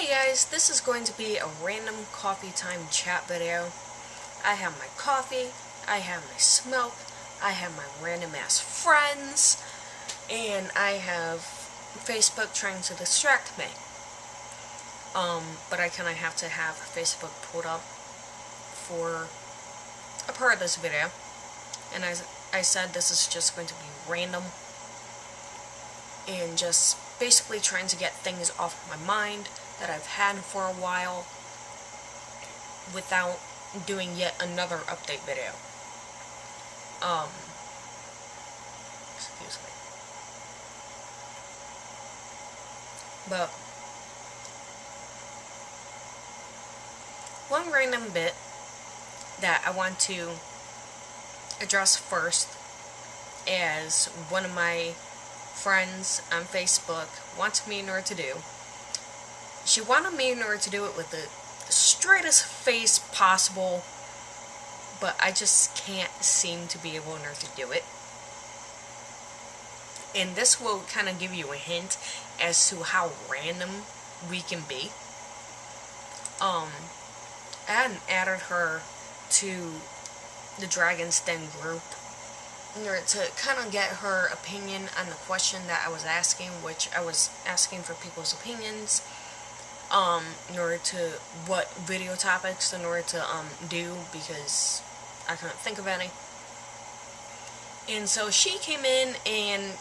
Hey guys, this is going to be a random coffee time chat video. I have my coffee, I have my smoke, I have my random ass friends, and I have Facebook trying to distract me. But I kinda have to have Facebook pulled up for a part of this video. And I said this is just going to be random and just basically trying to get things off my mind that I've had for a while without doing yet another update video. Excuse me. But one random bit that I want to address first as one of my friends on Facebook wants me in order to do. She wanted me in order to do it with the straightest face possible, but I just can't seem to be able in order to do it. And this will kind of give you a hint as to how random we can be. I hadn't added her to the Dragon's Den group in order to kind of get her opinion on the question that I was asking, which I was asking for people's opinions in order to what video topics in order to do, because I couldn't think of any. And so she came in, and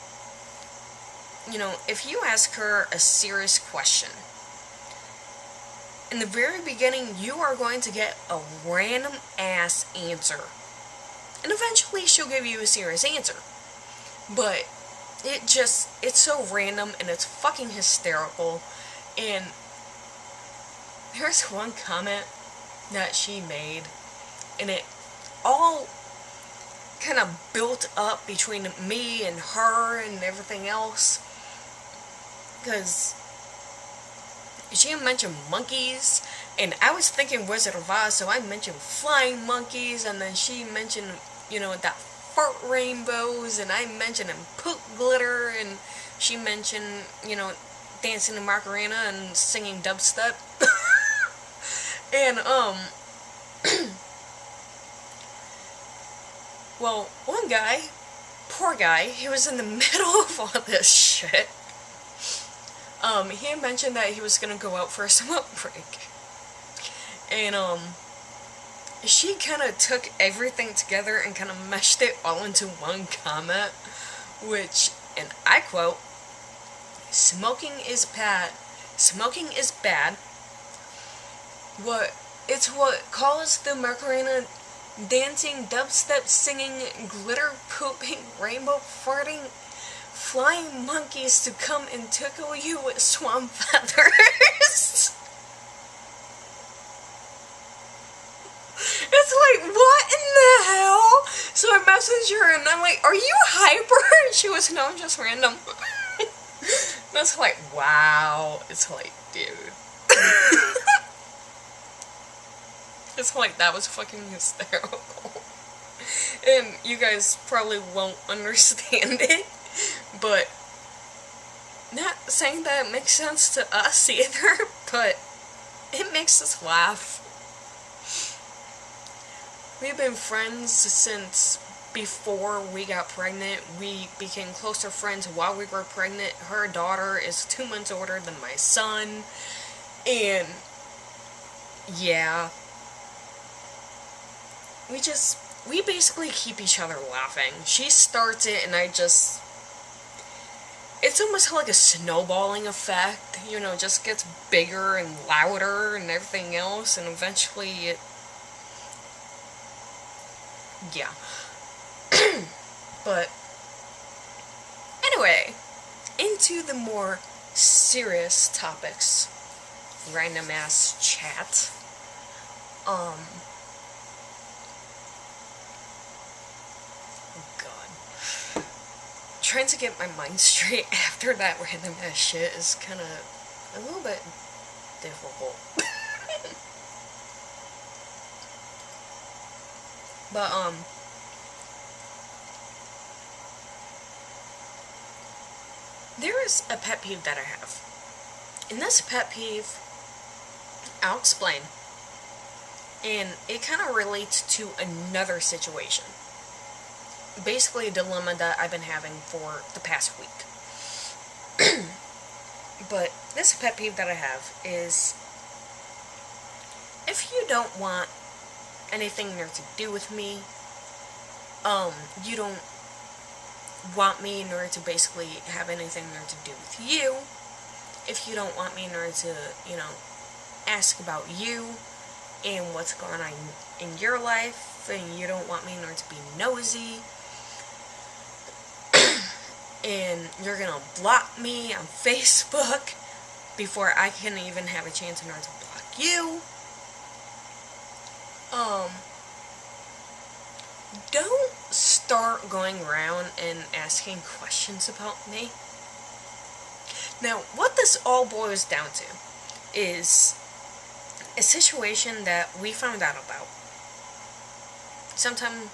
you know, if you ask her a serious question, in the very beginning you are going to get a random ass answer. And eventually she'll give you a serious answer. But it's so random and it's fucking hysterical. And there's one comment that she made, and it all kind of built up between me and her and everything else. Because she mentioned monkeys, and I was thinking Wizard of Oz, so I mentioned flying monkeys, and then she mentioned, you know, that fart rainbows, and I mentioned poop glitter, and she mentioned, you know, dancing the Macarena and singing dubstep. And, well, one guy, poor guy, he was in the middle of all this shit. He had mentioned that he was gonna go out for a smoke break. And, she kind of took everything together and kind of meshed it all into one comment, which, and I quote, "Smoking is bad. Smoking is bad. It's what caused the Macarena dancing, dubstep singing, glitter pooping, rainbow farting, flying monkeys to come and tickle you with swamp feathers." It's like, what in the hell? So I messaged her and I'm like, "Are you hyper?" And she was, "No, I'm just random." That's like, wow. It's like, dude. It's like, that was fucking hysterical. And you guys probably won't understand it, but not saying that it makes sense to us either, but it makes us laugh. We've been friends since before we got pregnant. We became closer friends while we were pregnant. Her daughter is 2 months older than my son, and yeah, we basically keep each other laughing. She starts it, and it's almost like a snowballing effect, you know, it just gets bigger and louder and everything else, and eventually it, yeah. But anyway, into the more serious topics, random ass chat. Oh god. Trying to get my mind straight after that random ass shit is kind of a little bit difficult. But, there is a pet peeve that I have. And this pet peeve I'll explain. And it kind of relates to another situation. Basically a dilemma that I've been having for the past week. But this pet peeve that I have is, if you don't want anything there to do with me, you don't want me in order to basically have anything there to do with you, if you don't want me in order to, ask about you and what's going on in your life, and you don't want me in order to be nosy, and you're gonna block me on Facebook before I can even have a chance in order to block you, don't start going around and asking questions about me. Now, what this all boils down to is a situation that we found out about sometime,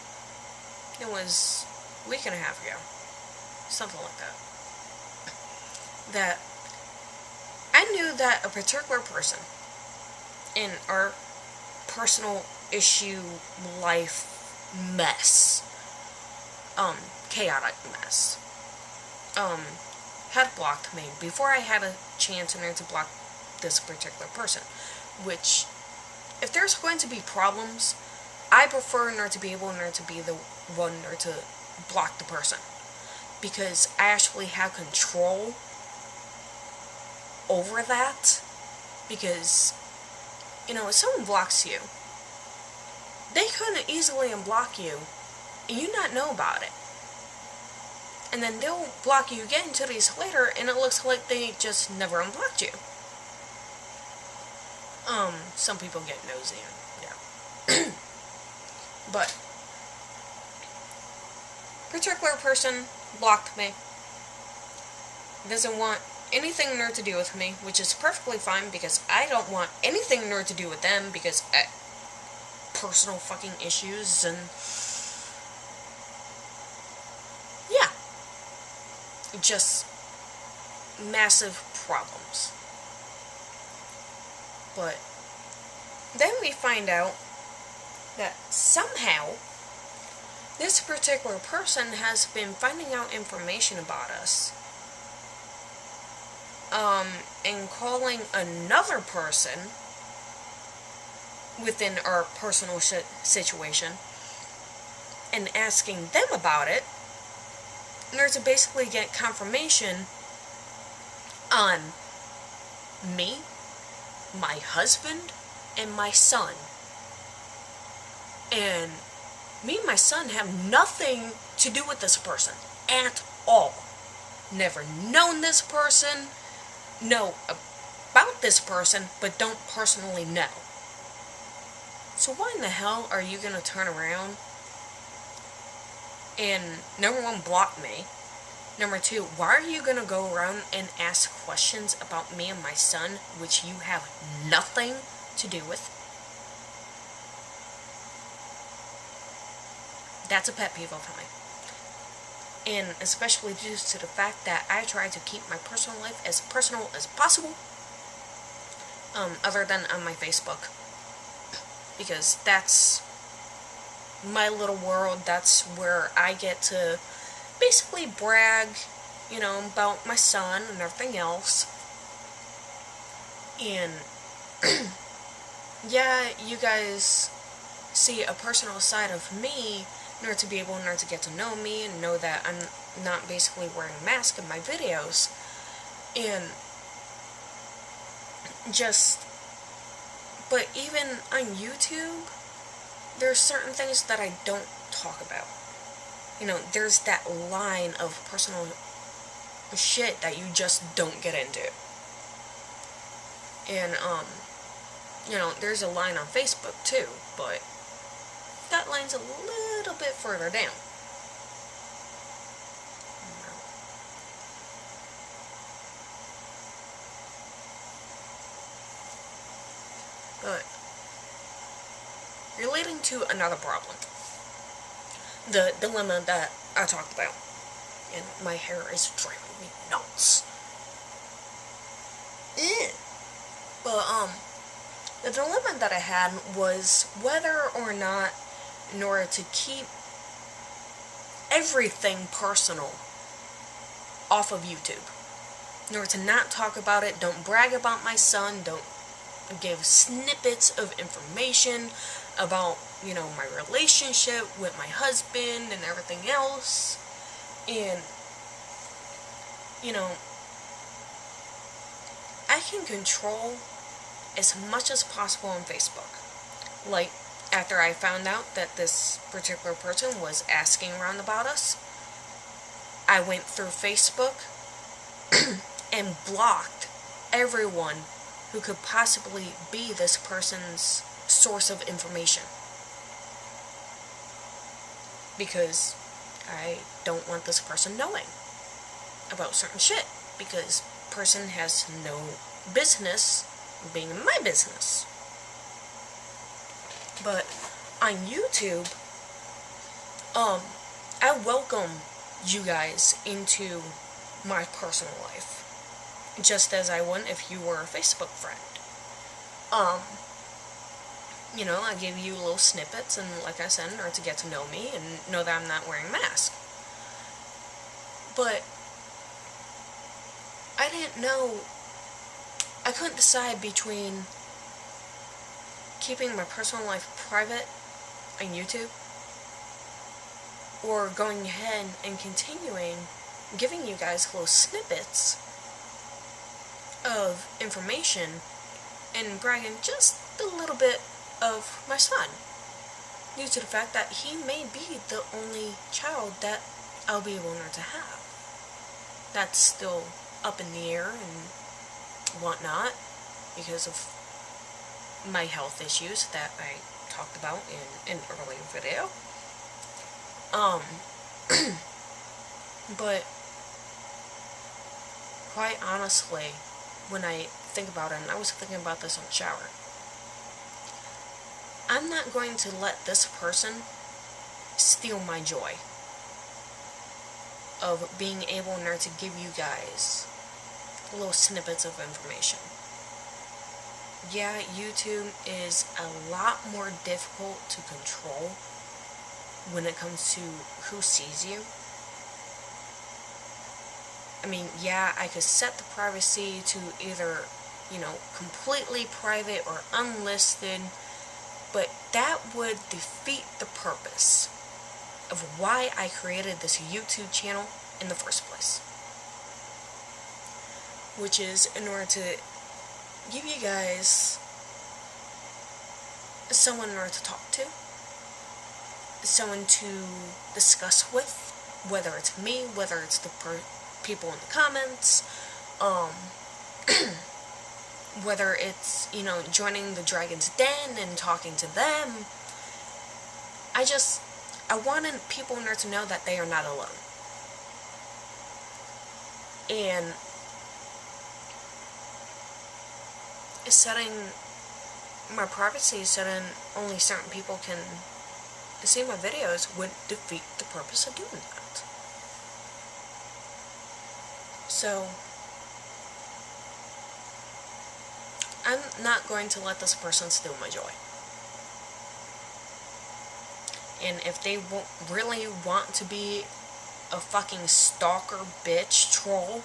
it was a week and a half ago, something like that, that I knew that a particular person in our personal issue life mess, chaotic mess, had blocked me before I had a chance in order to block this particular person. Which, if there's going to be problems, I prefer in order to be able in order to be the one in order to block the person, because I actually have control over that. Because, if someone blocks you, they couldn't easily unblock you and you not know about it, and then they'll block you again 2 days later and it looks like they just never unblocked you. Some people get nosy, yeah. But particular person blocked me, doesn't want anything in order to do with me, which is perfectly fine, because I don't want anything in order to do with them, because personal fucking issues, and yeah, just massive problems. But then we find out that somehow this particular person has been finding out information about us, and calling another person within our personal situation and asking them about it in order to basically get confirmation on me, my husband, and my son. And me and my son have nothing to do with this person at all. Never known this person, know about this person, but don't personally know. So why in the hell are you gonna turn around and, number one, block me? Number two, why are you gonna go around and ask questions about me and my son, which you have nothing to do with? That's a pet peeve of mine. And especially due to the fact that I try to keep my personal life as personal as possible, other than on my Facebook. Because that's my little world. That's where I get to basically brag, about my son and everything else. And yeah, you guys see a personal side of me in order to be able to get to know me and know that I'm not basically wearing a mask in my videos. And but even on YouTube, there's certain things that I don't talk about. There's that line of personal shit that you just don't get into. And, there's a line on Facebook too, but that line's a little bit further down. But relating to another problem, the dilemma that I talked about, and my hair is driving me nuts. But The dilemma that I had was whether or not, in order to keep everything personal off of YouTube, in order to not talk about it, don't brag about my son, don't give snippets of information about, my relationship with my husband and everything else, and, I can control as much as possible on Facebook. Like, after I found out that this particular person was asking around about us, I went through Facebook and blocked everyone who could possibly be this person's source of information. Because I don't want this person knowing about certain shit. Because person has no business being in my business. But on YouTube, I welcome you guys into my personal life, just as I would if you were a Facebook friend. I give you little snippets, and like I said, in order to get to know me and know that I'm not wearing a mask. But I didn't know, I couldn't decide between keeping my personal life private on YouTube or going ahead and continuing giving you guys little snippets of information and bragging just a little bit of my son, due to the fact that he may be the only child that I'll be able to have. That's still up in the air and whatnot because of my health issues that I talked about in an earlier video. But quite honestly, when I think about it, and I was thinking about this in the shower, I'm not going to let this person steal my joy of being able to give you guys little snippets of information. Yeah, YouTube is a lot more difficult to control when it comes to who sees you. I mean, yeah, I could set the privacy to either, completely private or unlisted, but that would defeat the purpose of why I created this YouTube channel in the first place. Which is in order to give you guys someone in order to talk to, someone to discuss with, whether it's me, whether it's the people in the comments, whether it's, joining the Dragon's Den and talking to them. I wanted people in there to know that they are not alone. And setting my privacy so that only certain people can see my videos would defeat the purpose of doing that. So I'm not going to let this person steal my joy. And if they really want to be a fucking stalker, bitch, troll,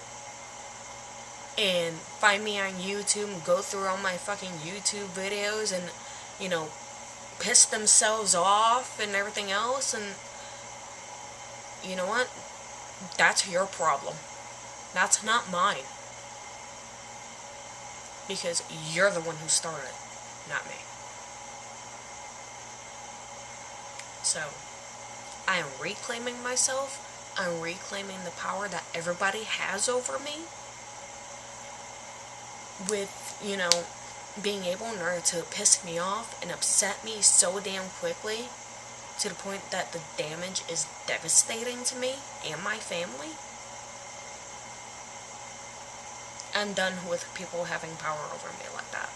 and find me on YouTube and go through all my fucking YouTube videos and, piss themselves off and everything else, and you know what? That's your problem. That's not mine. Because you're the one who started, not me. So, I am reclaiming myself. I'm reclaiming the power that everybody has over me. With, being able in order to piss me off and upset me so damn quickly to the point that the damage is devastating to me and my family. I'm done with people having power over me like that.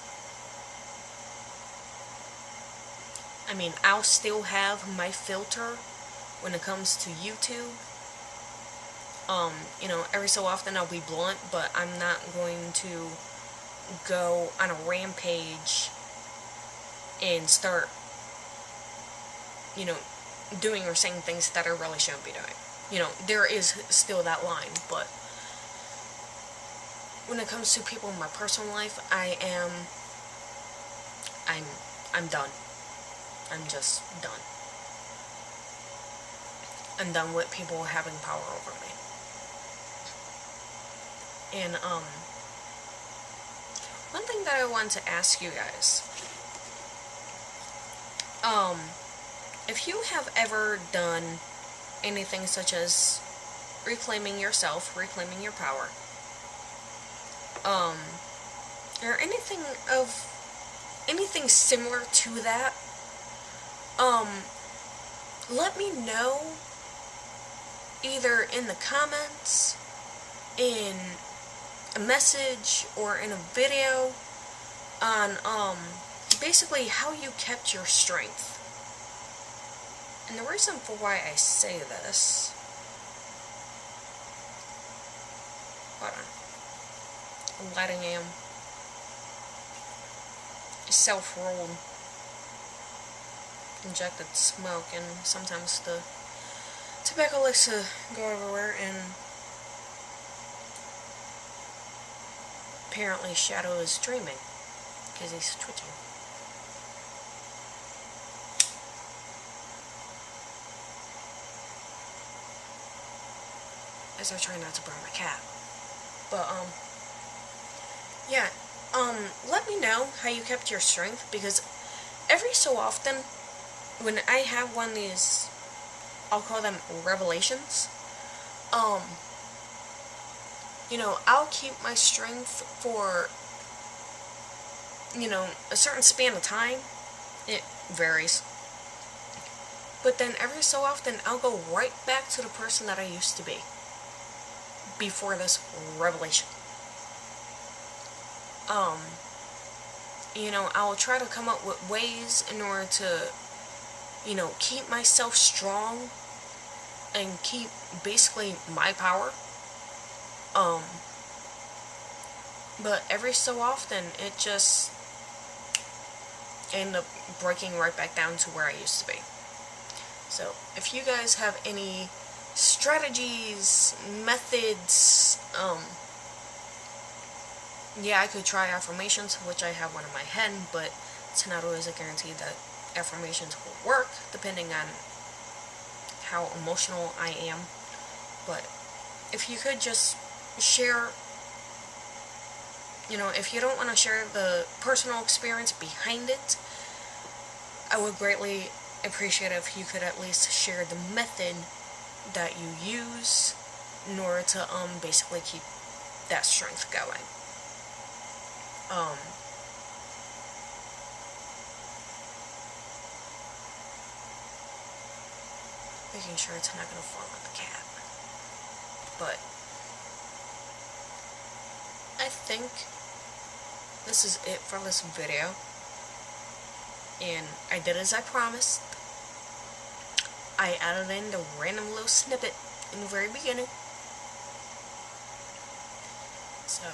I mean, I'll still have my filter when it comes to YouTube. Every so often I'll be blunt, but I'm not going to go on a rampage and start, you know, doing or saying things that I really shouldn't be doing. You know, there is still that line, but when it comes to people in my personal life, I'm done. I'm just done. I'm done with people having power over me. And, one thing that I wanted to ask you guys, if you have ever done anything such as reclaiming yourself, reclaiming your power, or anything similar to that, let me know either in the comments, in a message, or in a video on, basically how you kept your strength. And the reason for why I say this, hold on, letting him self-rolled injected smoke, and sometimes the tobacco likes to go everywhere, and apparently Shadow is dreaming because he's twitching. As I try not to burn my cat. But, yeah, let me know how you kept your strength, because every so often, when I have one of these, I'll call them revelations, you know, I'll keep my strength for, you know, a certain span of time. It varies. But then every so often, I'll go right back to the person that I used to be before this revelation. You know, I'll try to come up with ways in order to, you know, keep myself strong and keep basically my power. But every so often, it just end up breaking right back down to where I used to be. So, if you guys have any strategies, methods, yeah, I could try affirmations, which I have one in my head, but it's not always a guarantee that affirmations will work, depending on how emotional I am. But if you could just share, you know, if you don't want to share the personal experience behind it, I would greatly appreciate it if you could at least share the method that you use in order to basically keep that strength going. Making sure it's not gonna fall on the cat. But I think this is it for this video, and I did as I promised. I added in the random little snippet in the very beginning. So